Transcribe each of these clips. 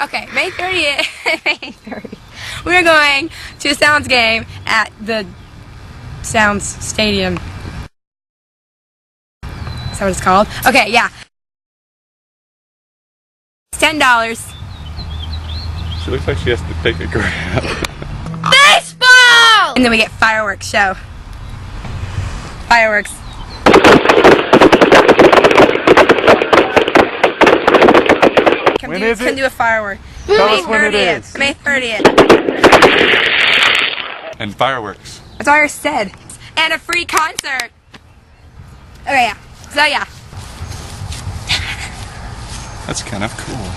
Okay, May 30th. May 30th. We're going to a Sounds game at the Sounds Stadium. Is that what it's called? Okay, yeah. It's $10. She looks like she has to take a grab. Baseball! And then we get fireworks show. Fireworks. Can do a firework. Tell us when it is. May 30th. And fireworks. That's all I said. And a free concert. Okay, yeah. So yeah. That's kind of cool.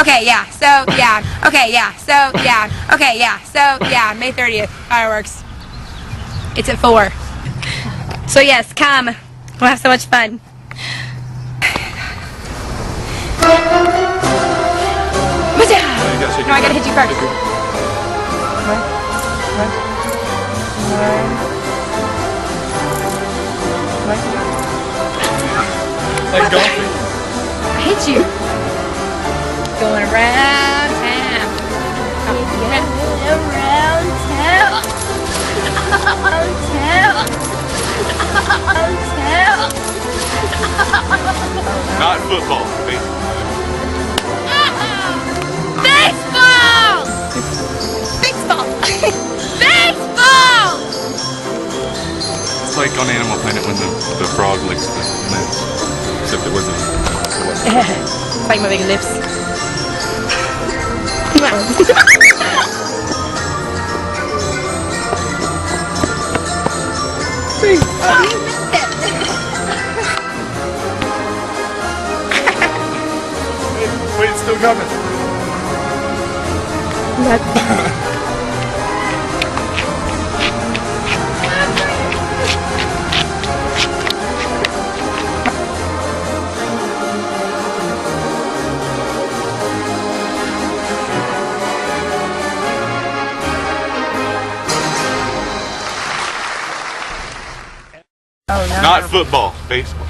Okay, yeah. So yeah. Okay, yeah. So yeah. Okay, yeah. So yeah. May 30th. Fireworks. It's at 4. So yes, come. We'll have so much fun. No, I gotta hit you first. Like golfing. I hit you. Going around town. Going around town. Not football. Baseball! Baseball! Baseball! It's like on Animal Planet when the frog licks the lips. Except it wasn't. It's like moving lips. You missed it. Wait, it's still coming. Oh, no. Not football, baseball.